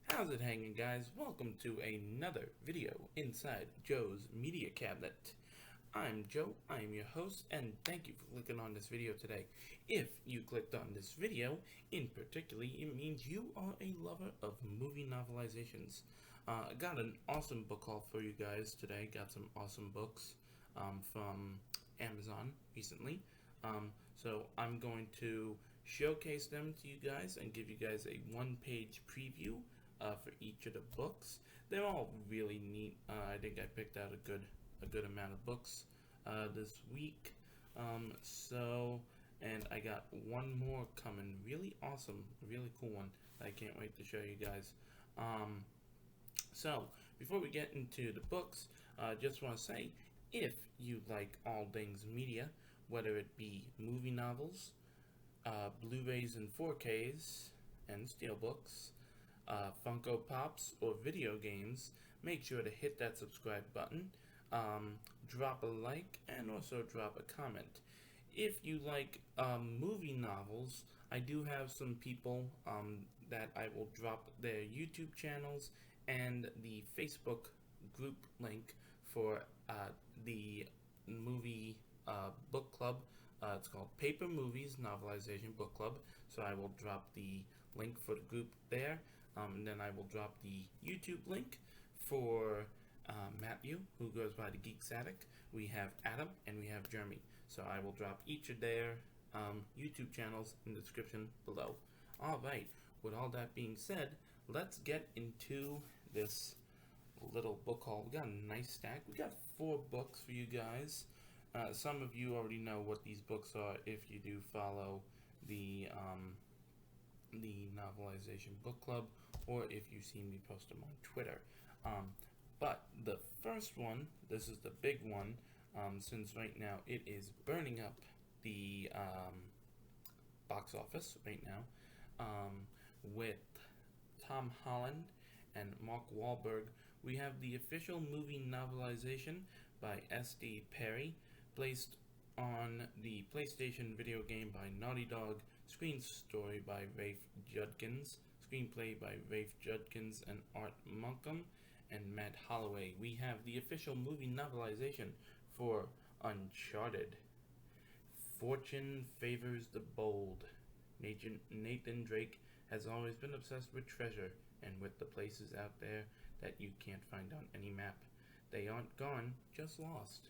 How's it hanging, guys? Welcome to another video inside Joe's Media Cabinet. I'm Joe, I'm your host, and thank you for clicking on this video today. If you clicked on this video, in particular, it means you are a lover of movie novelizations. I got an awesome book haul for you guys today. Got some awesome books from Amazon recently. So I'm going to showcase them to you guys and give you guys a one-page preview for each of the books. They're all really neat. I think I picked out a good amount of books this week. And I got one more coming. Really awesome, really cool one. I can't wait to show you guys. So before we get into the books, just want to say, if you like all things media, whether it be movie novels, Blu-rays and 4Ks, and steelbooks, Funko Pops, or video games, make sure to hit that subscribe button, drop a like, and also drop a comment. If you like movie novels, I do have some people that I will drop their YouTube channels and the Facebook group link for the movie book club. It's called Paper Movies Novelization Book Club. So I will drop the link for the group there. And then I will drop the YouTube link for Matthew, who goes by the Geek Satic. We have Adam and we have Jeremy. So I will drop each of their YouTube channels in the description below. Alright, with all that being said, let's get into this little book haul. We got a nice stack. We got 4 books for you guys. Some of you already know what these books are if you do follow the novelization book club, or if you see me post them on Twitter. But the first one, this is the big one, since right now it is burning up the box office right now, with Tom Holland and Mark Wahlberg. We have the official movie novelization by S.D. Perry, placed on the PlayStation video game by Naughty Dog, screen story by Rafe Judkins, screenplay by Rafe Judkins and Art Monkham and Matt Holloway. We have the official movie novelization for Uncharted. Fortune favors the bold. Nathan Drake has always been obsessed with treasure and with the places out there that you can't find on any map. They aren't gone, just lost.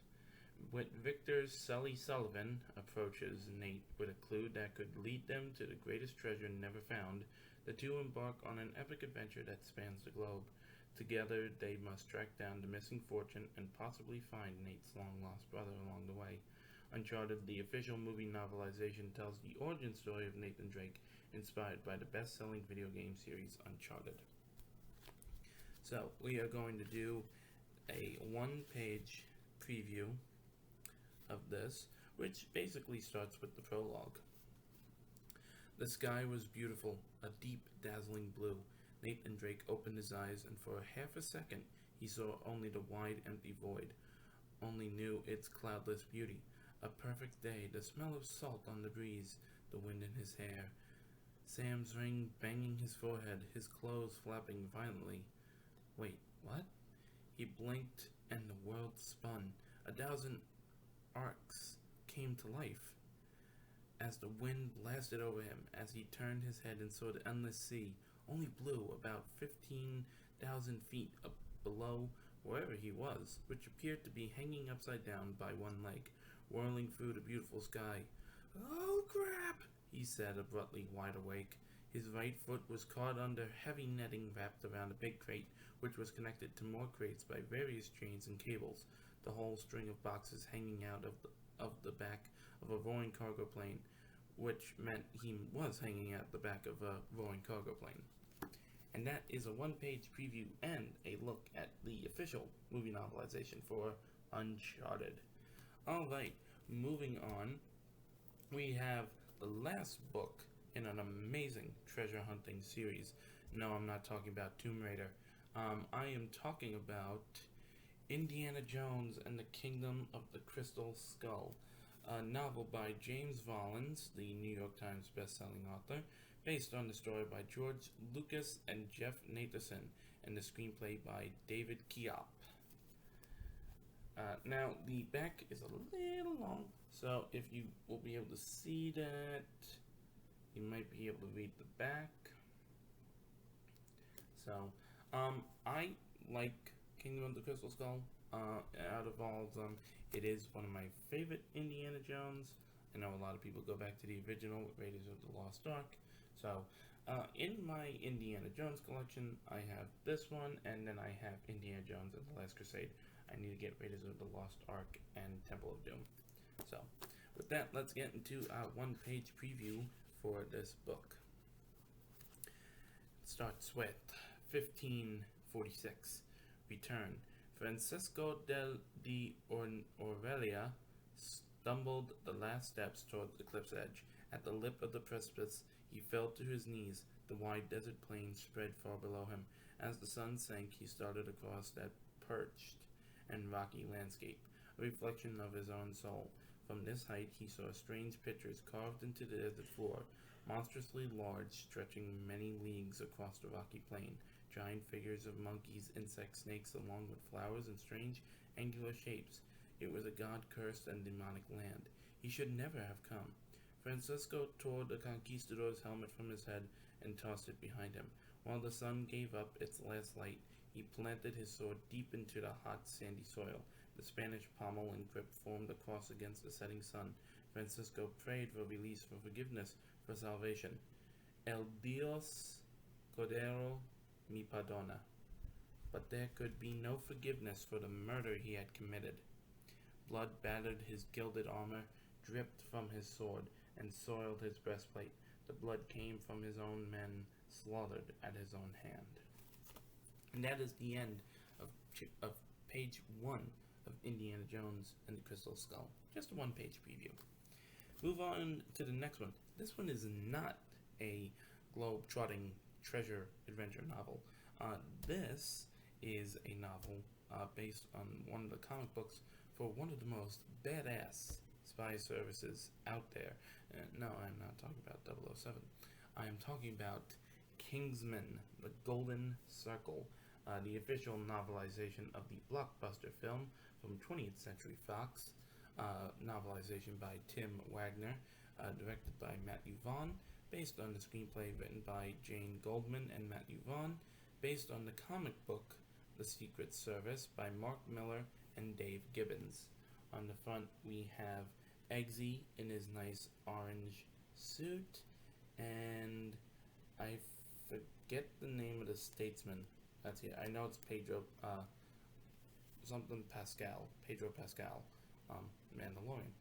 When Victor Sully Sullivan approaches Nate with a clue that could lead them to the greatest treasure never found, the two embark on an epic adventure that spans the globe. Together, they must track down the missing fortune and possibly find Nate's long-lost brother along the way. Uncharted, the official movie novelization, tells the origin story of Nathan Drake, inspired by the best-selling video game series Uncharted. So, we are going to do a one-page preview of this, which basically starts with the prologue. The sky was beautiful, a deep, dazzling blue. Nathan Drake opened his eyes, and for half a second, he saw only the wide, empty void, only knew its cloudless beauty. A perfect day, the smell of salt on the breeze, the wind in his hair, Sam's ring banging his forehead, his clothes flapping violently. Wait, what? He blinked, and the world spun. 1,000 arcs came to life as the wind blasted over him, as he turned his head and saw the endless sea, only blue, about 15,000 feet up below wherever he was, which appeared to be hanging upside down by one leg, whirling through the beautiful sky. "Oh, crap!" he said, abruptly wide awake. His right foot was caught under heavy netting wrapped around a big crate, which was connected to more crates by various chains and cables, the whole string of boxes hanging out of the back of a roaring cargo plane, which meant he was hanging out the back of a roaring cargo plane. And that is a one-page preview and a look at the official movie novelization for Uncharted. Alright, moving on, we have the last book in an amazing treasure hunting series. No, I'm not talking about Tomb Raider. I am talking about Indiana Jones and the Kingdom of the Crystal Skull, a novel by James Vollens, the New York Times best-selling author, based on the story by George Lucas and Jeff Nathanson, and the screenplay by David Kiop. Now, the back is a little long, so if you will be able to see that, you might be able to read the back. So, I like Kingdom of the Crystal Skull. Out of all of them, it is one of my favorite Indiana Jones. I know a lot of people go back to the original Raiders of the Lost Ark. So, in my Indiana Jones collection, I have this one, and then I have Indiana Jones and the Last Crusade. I need to get Raiders of the Lost Ark and Temple of Doom. So, with that, let's get into our one-page preview for this book. It starts with 1546. Return. Francisco de Aurelia stumbled the last steps toward the cliff's edge. At the lip of the precipice, he fell to his knees. The wide desert plain spread far below him. As the sun sank, he started across that perched and rocky landscape, a reflection of his own soul. From this height, he saw strange pictures carved into the desert floor, monstrously large, stretching many leagues across the rocky plain. Giant figures of monkeys, insects, snakes, along with flowers and strange, angular shapes. It was a god-cursed and demonic land. He should never have come. Francisco tore the conquistador's helmet from his head and tossed it behind him. While the sun gave up its last light, he planted his sword deep into the hot, sandy soil. The Spanish pommel and grip formed a cross against the setting sun. Francisco prayed for release, for forgiveness, for salvation. El Dios Cordero mi perdona. But there could be no forgiveness for the murder he had committed. Blood battered his gilded armor, dripped from his sword, and soiled his breastplate. The blood came from his own men, slaughtered at his own hand. And that is the end of page 1 of Indiana Jones and the Crystal Skull. Just a one-page preview. Move on to the next one. This one is not a globe-trotting treasure adventure novel. This is a novel based on one of the comic books for one of the most badass spy services out there. No, I'm not talking about 007. I am talking about Kingsman, the Golden Circle, the official novelization of the blockbuster film from 20th Century Fox, novelization by Tim Wagner, directed by Matthew Vaughn, based on the screenplay written by Jane Goldman and Matthew Vaughn, based on the comic book The Secret Service by Mark Miller and Dave Gibbons. On the front, we have Eggsy in his nice orange suit, and I forget the name of the statesman. That's it. I know it's Pedro Pascal, Mandalorian.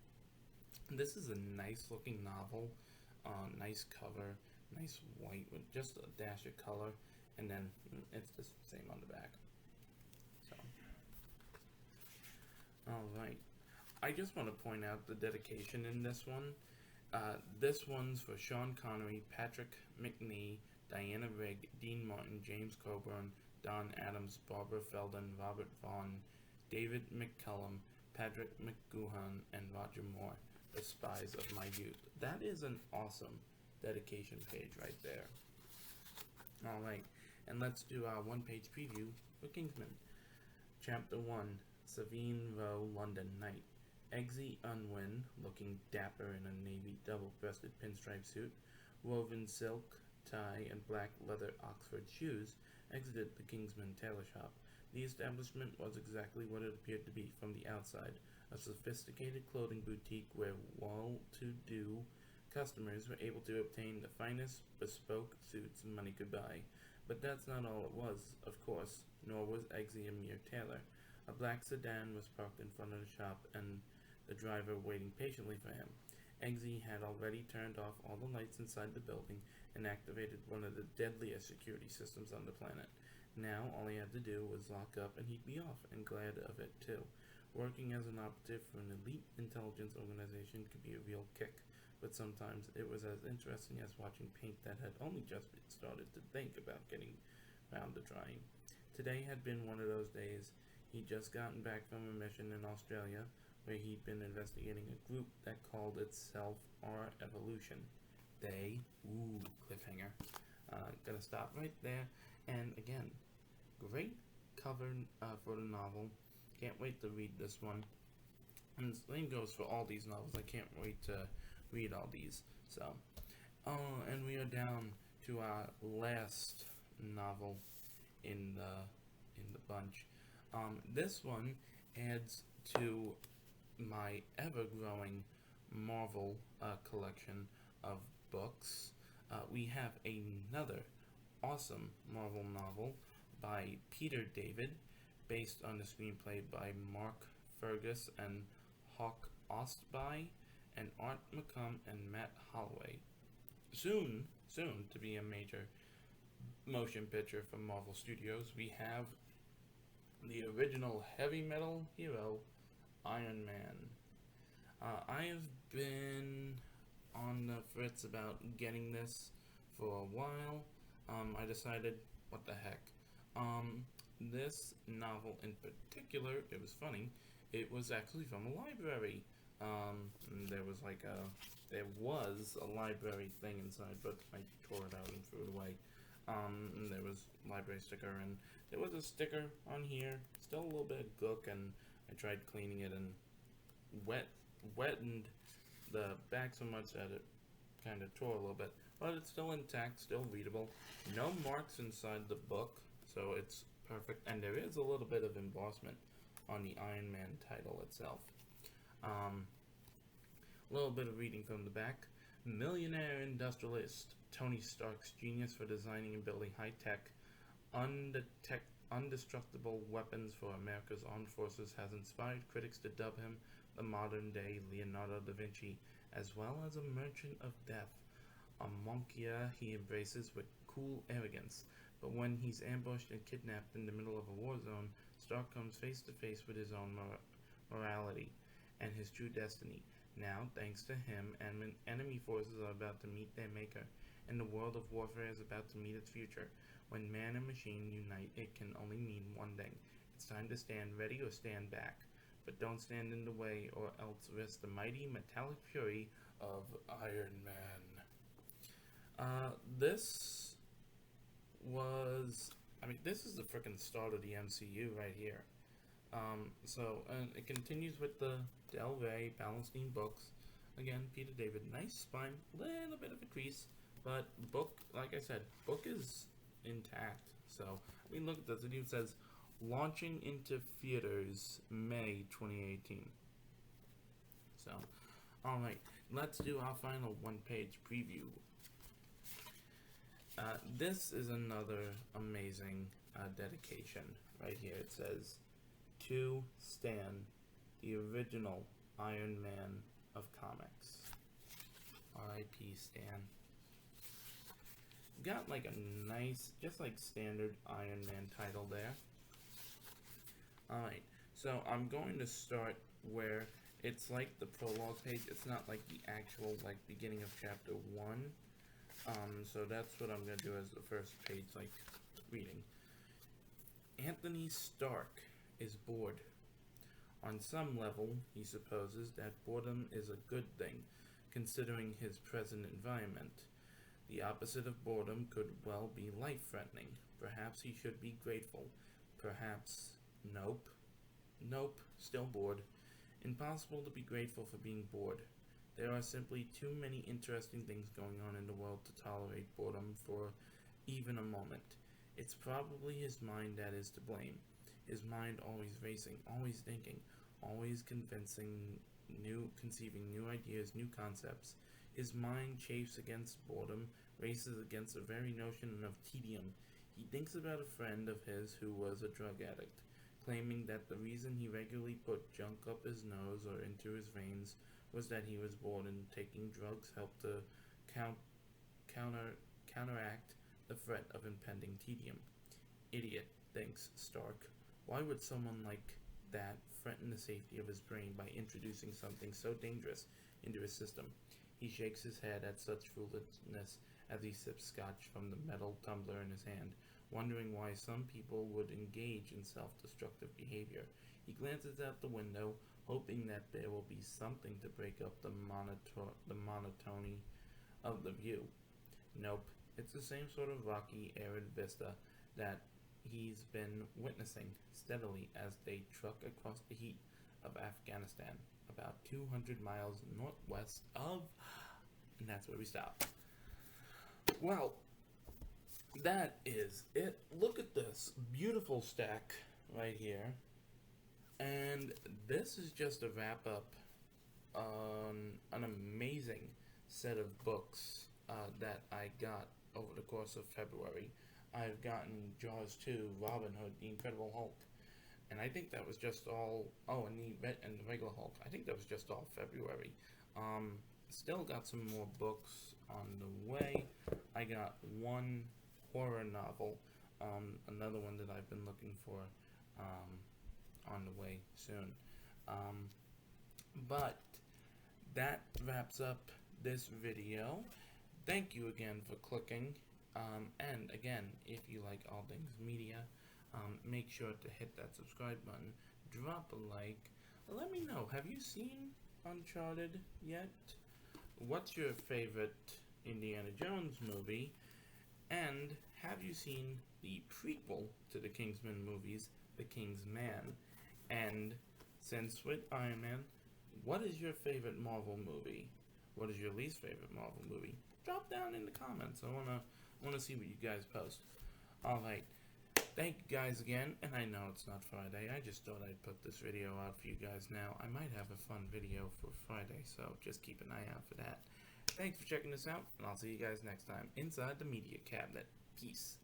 This is a nice looking novel, nice cover, nice white with just a dash of color, and then it's the same on the back. So, alright. I just want to point out the dedication in this one. This one's for Sean Connery, Patrick McNee, Diana Rigg, Dean Martin, James Coburn, Don Adams, Barbara Feldon, Robert Vaughn, David McCullum, Patrick McGoohan, and Roger Moore, the spies of my youth. That is an awesome dedication page right there. Alright, and let's do our one-page preview for Kingsman. Chapter 1, Savine Row, London Night. Eggsy Unwin, looking dapper in a navy double-breasted pinstripe suit, woven silk tie, and black leather Oxford shoes, exited the Kingsman tailor shop. The establishment was exactly what it appeared to be from the outside, a sophisticated clothing boutique where well-to-do customers were able to obtain the finest bespoke suits money could buy. But that's not all it was, of course, nor was Eggsy a mere tailor. A black sedan was parked in front of the shop, and the driver waiting patiently for him. Eggsy had already turned off all the lights inside the building and activated one of the deadliest security systems on the planet. Now, all he had to do was lock up and he'd be off, and glad of it too. Working as an operative for an elite intelligence organization could be a real kick, but sometimes it was as interesting as watching paint that had only just started to think about getting round to drying. Today had been one of those days. He'd just gotten back from a mission in Australia, where he'd been investigating a group that called itself Our Evolution. day. Ooh, cliffhanger. Gonna stop right there. And again, great cover for the novel. Can't wait to read this one. And the same goes for all these novels. I can't wait to read all these. So, and we are down to our last novel in the bunch. This one adds to my ever-growing Marvel collection of books. We have another awesome Marvel novel by Peter David, based on the screenplay by Mark Fergus and Hawk Ostby, and Art McCum and Matt Holloway. Soon to be a major motion picture from Marvel Studios, we have the original heavy metal hero, Iron Man. I have been on the fritz about getting this for a while. I decided, what the heck. This novel in particular, it was funny, it was actually from a library. There was a library thing inside, but I tore it out and threw it away. And there was library sticker, and there was a sticker on here, still a little bit of gook, and I tried cleaning it and wetted the back so much that it kind of tore a little bit, but it's still intact, still readable. No marks inside the book, so it's perfect, and there is a little bit of embossment on the Iron Man title itself. A little bit of reading from the back. Millionaire industrialist Tony Stark's genius for designing and building high-tech, undestructible weapons for America's armed forces has inspired critics to dub him the modern-day Leonardo da Vinci, as well as a merchant of death. A monkia he embraces with cool arrogance, but when he's ambushed and kidnapped in the middle of a war zone, Stark comes face to face with his own morality and his true destiny. Now, thanks to him, enemy forces are about to meet their maker, and the world of warfare is about to meet its future. When man and machine unite, it can only mean one thing. It's time to stand ready or stand back. But don't stand in the way, or else risk the mighty metallic fury of Iron Man. This is the freaking start of the MCU right here. And it continues with the Del Rey Ballantine books. Again, Peter David, nice spine, little bit of a crease, but book, like I said, book is intact. So, look at this. It even says, launching into theaters May 2018. So, alright, let's do our final one-page preview. This is another amazing dedication right here. It says, to Stan, the original Iron Man of comics. R.I.P. Stan. Got like a nice, just like standard Iron Man title there. Alright, so I'm going to start where it's like the prologue page. It's not like the actual like beginning of chapter 1. So that's what I'm going to do as the first page, like reading. Anthony Stark is bored. On some level, he supposes that boredom is a good thing, considering his present environment. The opposite of boredom could well be life-threatening. Perhaps he should be grateful. Perhaps, nope, still bored. Impossible to be grateful for being bored. There are simply too many interesting things going on in the world to tolerate boredom for even a moment. It's probably his mind that is to blame. His mind always racing, always thinking, always conceiving new ideas, new concepts. His mind chafes against boredom, races against the very notion of tedium. He thinks about a friend of his who was a drug addict, claiming that the reason he regularly put junk up his nose or into his veins was that he was bored, and taking drugs helped to counteract the threat of impending tedium. Idiot, thinks Stark. Why would someone like that threaten the safety of his brain by introducing something so dangerous into his system? He shakes his head at such foolishness as he sips scotch from the metal tumbler in his hand, wondering why some people would engage in self-destructive behavior. He glances out the window, hoping that there will be something to break up the monotony of the view. Nope, it's the same sort of rocky, arid vista that he's been witnessing steadily as they truck across the heat of Afghanistan, about 200 miles northwest of, and that's where we stop. Well, that is it. Look at this beautiful stack right here. And this is just a wrap up on an amazing set of books that I got over the course of February. I've gotten Jaws 2, Robin Hood, The Incredible Hulk, and I think that was just all. Oh, and the regular Hulk. I think that was just all February. Still got some more books on the way. I got one horror novel, another one that I've been looking for, on the way soon. But that wraps up this video. Thank you again for clicking. And again, if you like all things media, make sure to hit that subscribe button, drop a like. Let me know, have you seen Uncharted yet? What's your favorite Indiana Jones movie? And have you seen the prequel to the Kingsman movies, The Kingsman? And since with Iron Man, what is your favorite Marvel movie? What is your least favorite Marvel movie? Drop down in the comments. I wanna see what you guys post. Alright. Thank you guys again, and I know it's not Friday. I just thought I'd put this video out for you guys now. I might have a fun video for Friday, so just keep an eye out for that. Thanks for checking this out, and I'll see you guys next time inside the media cabinet. Peace.